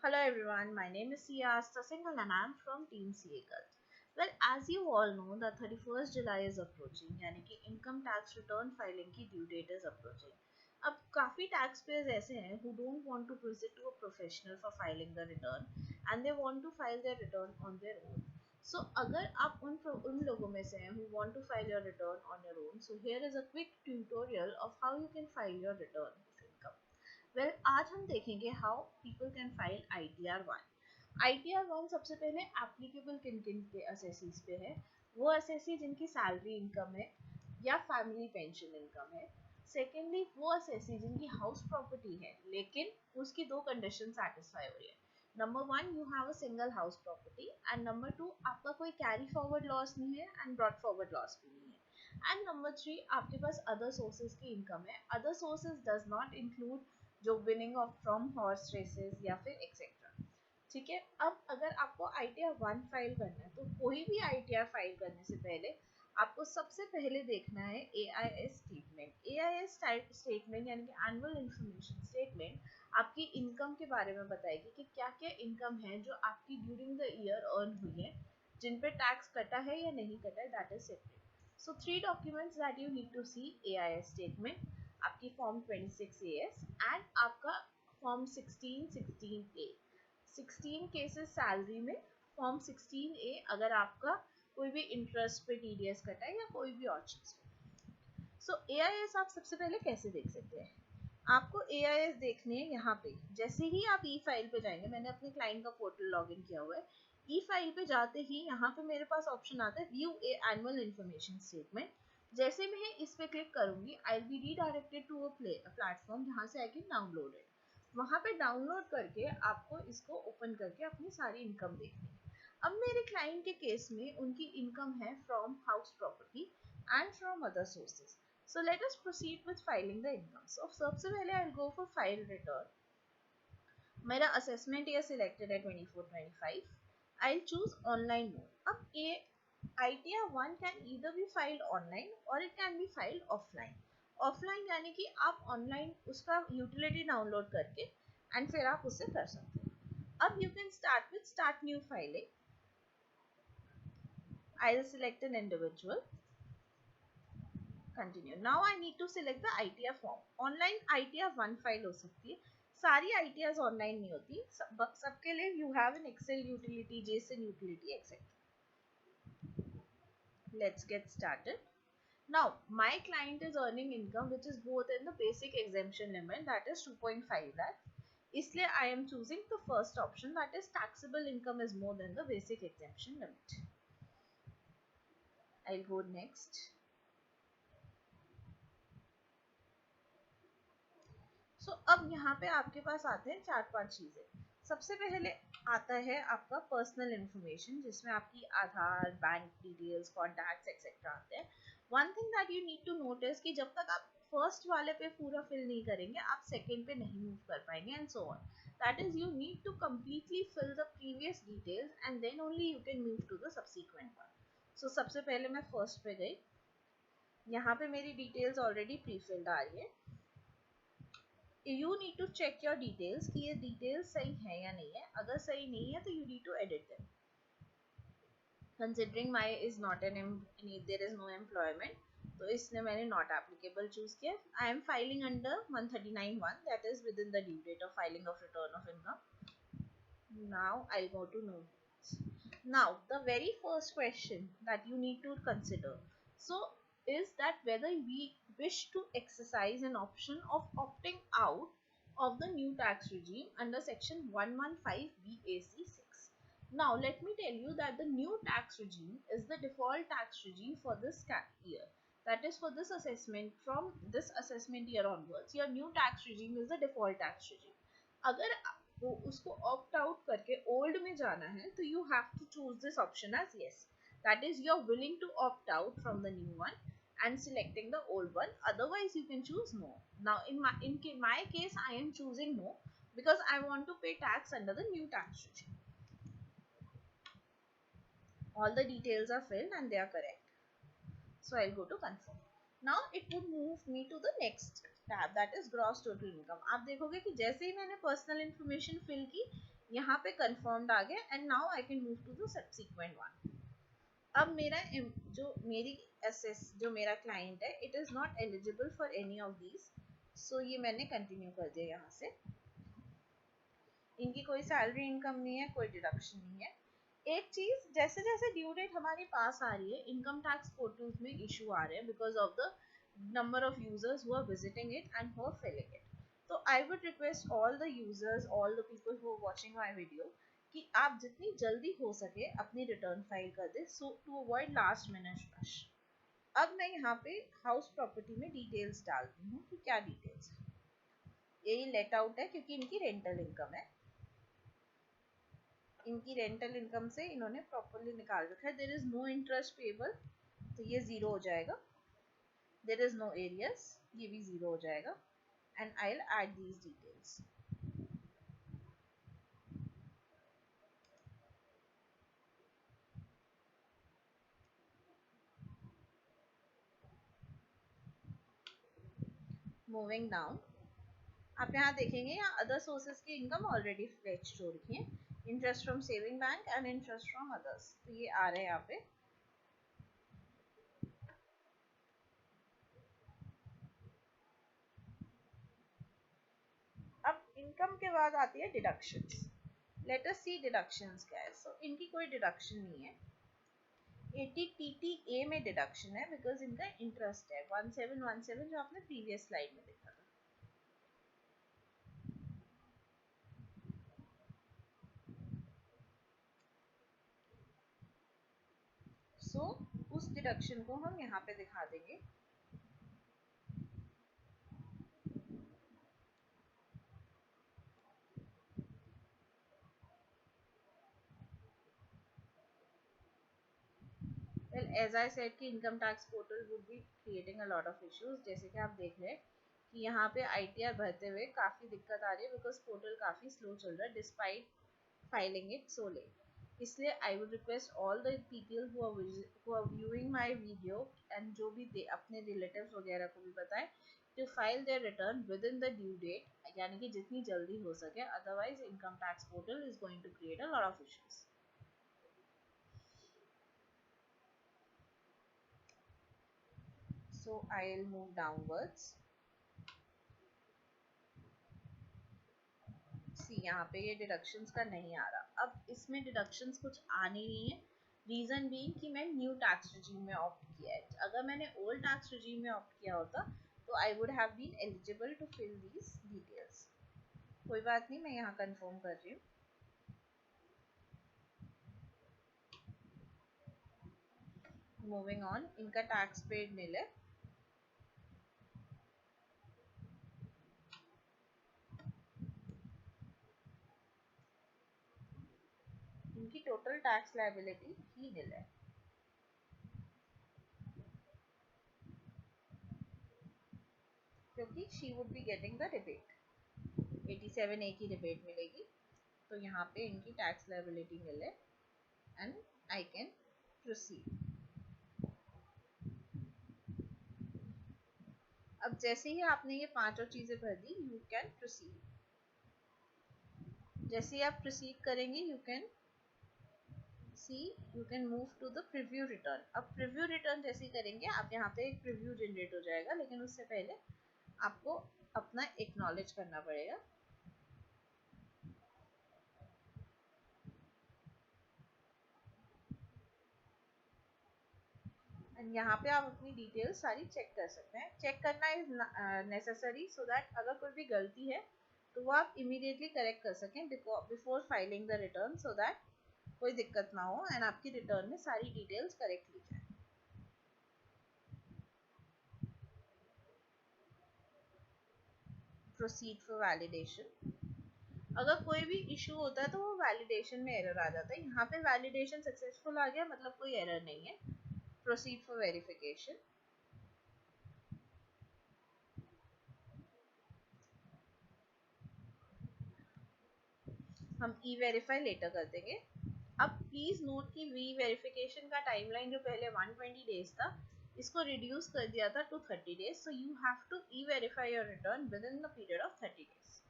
Hello everyone, my name is Siyasta Singhal and I am from Team CA Gulf. Well, as you all know that 31st July is approaching, यानी कि income tax return filing की due date is approaching. अब काफ़ी tax payers ऐसे हैं who don't want to visit to a professional for filing the return and they want to file their return on their own. So अगर आप उन लोगों में से हैं who want to file your return on your own, so here is a quick tutorial of how you can file your return of income. Well आज हम देखेंगे how people can file ITR-1. ITR-1 सबसे पहले applicable किन किन के assessees पे है. वो असेसी जिनकी सैलरी इनकम है या फैमिली पेंशन इनकम है. सेकेंडली वो असेसी जिनकी हाउस प्रॉपर्टी है लेकिन उसकी दो कंडीशन सेटिस्फाई हो रही है. Number one, you have a single house property and number two, आपका कोई कैरी फॉरवर्ड लॉस नहीं है एंड ब्रॉट फॉरवर्ड लॉस भी नहीं है. एंड नंबर थ्री, आपके पास अदर सोर्सेज की इनकम है. Other sources does not include जो winning of from horse races या फिर एक्सेट्रा. ठीक है. अब अगर आपको ITR-1 फाइल करना है तो कोई भी ITR फाइल करने से पहले आपको सबसे पहले देखना है AIS स्टेटमेंट. AIS स्टेटमेंट यानी कि एनुअल इंफॉर्मेशन स्टेटमेंट आपकी इनकम के बारे में बताएगी कि क्या क्या इनकम है जो आपकी ड्यूरिंग द ईयर अर्न हुई है, जिन पे टैक्स कटा है या नहीं कटा है, that is separate. So three documents that you need to see: AIS statement, आपकी फॉर्म 26AS एंड आपका फॉर्म 16A. 16 केसेस सैलरी में, फॉर्म 16A अगर आपका कोई भी इंटरेस्ट पे TDS कटा है या कोई भी और चीज. सो AIS आप सबसे पहले कैसे देख सकते हैं? आपको AIS देखने हैं यहाँ पे. जैसे ही आप ई फाइल पे जाएंगे, मैंने अपने क्लाइंट का पोर्टल लॉगिन किया हुआ है. ई फाइल पे जाते ही यहाँ पे मेरे पास ऑप्शन आता है view a annual information statement. जैसे मैं इस पे क्लिक करूंगी, I will be redirected to a platform जहाँ से आई कैन डाउनलोड इट. वहाँ पे डाउनलोड करके आपको इसको ओपन करके अपनी सारी इनकम देखनी है. अब मेरे क्लाइंट के केस में उनकी इनकम है from house property and from other sources. So let us proceed with filing the income. So सबसे पहले I'll go for file return. मेरा assessment year selected है 24-25. I'll choose online mode. अब ये ITR-1 can either be filed online or it can be filed offline. Offline यानी कि आप online उसका utility डाउनलोड करके and फिर आप उससे कर सकते हैं. अब you can start with start new filing. I'll select an individual. Continue. Now I need to select the ITR form. Online ITR-1 file हो सकती है. सारी ITRs ऑनलाइन नहीं होती. सबके लिए you have an Excel utility, JSON utility, etc. Let's get started. Now my client is earning income which is both in the basic exemption limit, that is 2.5 lakh. इसलिए I am choosing the first option, that is taxable income is more than the basic exemption limit. I'll go next. अब यहाँ पे आपके पास आते हैं 4-5 चीजें. सबसे पहले आता है आपका पर्सनल इंफॉर्मेशन जिसमें आपकी Aadhaar, bank details, contacts etcetera आते हैं. One thing that you need to notice कि जब तक आप फर्स्ट वाले पे पूरा फिल नहीं करेंगे आप सेकंड पे नहीं मूव कर पाएंगे and so on. That is you need to completely fill the previous details and then only you can move to the subsequent one. So सबसे पहले मैं फर्स्ट पे गई. यहाँ पे मेरी डिटेल्स ऑलरेडी प्री फिल्ड आ रही है. You need to check your details कि ये details सही है या नहीं है. अगर सही नहीं है तो you need to edit them. Considering my is not there is no employment, तो इसलिए मैंने not applicable choose किया. I am filing under 139(1), that is within the due date of filing of return of income. Now I'll go to notes. Now the very first question that you need to consider is that whether we wish to exercise an option of opting out of the new tax regime under section 115 BAC6. Now let me tell you that the new tax regime is the default tax regime for this year. That is for this assessment, from this assessment year onwards, your new tax regime is the default tax regime. अगर आपको उसको opt out करके old में जाना है तो you have to choose this option as yes. That is, you are willing to opt out from the new one and selecting the old one. Otherwise you can choose no. Now in my case I am choosing no because I want to pay tax under the new tax regime. All the details are filled and they are correct, so I'll go to confirm. Now it would move me to the next tab, that is gross total income. आप देखोगे कि जैसे ही मैंने personal information fill की यहाँ पे confirmed आ गया and now I can move to the subsequent one. अब मेरा जो मेरी एसएस जो मेरा क्लाइंट है it is not eligible for any of these, so ये मैंने कंटिन्यू कर दिया। यहाँ से इनकी कोई सैलरी इनकम नहीं है, कोई डिडक्शन नहीं है। एक चीज, जैसे जैसे ड्यू डेट हमारे पास आ रही है इनकम टैक्स पोर्टल्स में इशू आ रहे हैं because of the number of users who are visiting it and who are filling it. तो I would request all the users, all the people who are watching my video कि आप जितनी जल्दी हो सके अपनी रिटर्न फाइल कर दे, so to avoid last minute rush. अब मैं यहाँ पे हाउस प्रॉपर्टी में डिटेल्स डालती हूँ कि क्या डिटेल्स है। यही लेट आउट है क्योंकि इनकी रेंटल इनकम है, इनकी रेंटल इनकम से इन्होंने प्रॉपरली निकाल रखा है। There is no interest payable, तो ये जीरो हो जाएगा। देयर इज नो एरियर्स, ये भी जीरो हो जाएगा। And I will add these details. Moving down, आप यहाँ देखेंगे यहाँ अदर सोर्सेज की इनकम ऑलरेडी फ्लेच्ड हो रखी है, interest from saving bank and interest from others, तो ये आ रहे हैं यहाँ पे। अब इनकम के बाद आती है डिडक्शंस। लेट अस सी डिडक्शंस क्या है। सो इनकी कोई डिडक्शन नहीं है। 80 में डिडक्शन है बिकॉज इनका इंटरेस्ट है 1717 जो आपने प्रीवियस स्लाइड में देखा था। सो उस डिडक्शन को हम यहाँ पे दिखा देंगे। Well, as I said कि income tax portal would be creating a lot of issues. जैसे कि आप देख रहे हैं कि यहाँ पे आईटीआर भरते हुए काफी दिक्कत आ रही है बिकॉज पोर्टल काफी स्लो चल रहा है despite filing it so late. इसलिए I would request all the people who are viewing my video and जो भी अपने रिलेटिव्स वगैरह को भी बताएं to file their return within the due date, यानी कि जितनी जल्दी हो सके, otherwise income tax portal is going to create a lot of issues. So I'll move downwards. See यहाँ पे ये डिडक्शंस का नहीं आ रहा। अब इसमें डिडक्शंस कुछ आने नहीं है, रीजन बीइंग कि मैं न्यू टैक्स रिजीम में ऑप्ट किया है। अगर मैंने ओल्ड टैक्स रिजीम में ऑप्ट किया होता तो I would have been eligible to fill these details. कोई बात नहीं, मैं यहाँ कंफर्म कर रही हूँ। मूविंग ऑन, इनका टैक्स पेड निल है। इनकी टोटल टैक्स लायबिलिटी ही निल है क्योंकि she would be getting the rebate. 87A की रिबेट मिलेगी, तो यहाँ पे इनकी टैक्स लायबिलिटी निल है एंड आई कैन प्रोसीड। अब जैसे ही आपने ये पांचों चीजें भर दी, यू कैन प्रोसीड। जैसे ही आप प्रोसीड करेंगे you can see, you can move to the preview return. अब प्रीव्यू रिटर्न जैसे ही करेंगे आप यहाँ पे एक प्रीव्यू जनरेट हो जाएगा, लेकिन उससे पहले आपको अपना एक्नॉलेज करना पड़ेगा। एंड यहाँ पे आप अपनी डिटेल्स सारी चेक कर सकते हैं। चेक करना इज नेसेसरी सो दैट अगर कोई भी गलती है तो वो आप इमीडिएटली करेक्ट कर सकें before filing the return, so that कोई दिक्कत ना हो एंड आपकी रिटर्न में सारी डिटेल्स करेक्ट ली जाए। Proceed for validation. अगर कोई भी इशू होता है तो वो वैलिडेशन में एरर आ जाता है। यहाँ पे वैलिडेशन सक्सेसफुल आ गया, मतलब कोई एरर नहीं है। Proceed for verification. हम ई वेरीफाई लेटर कर देंगे। अब प्लीज नोट कि वी वेरिफिकेशन का टाइमलाइन जो पहले 120 डेज था, इसको रिड्यूस कर दिया था to 30 days. So you have to e verify your return within the period of 30 days.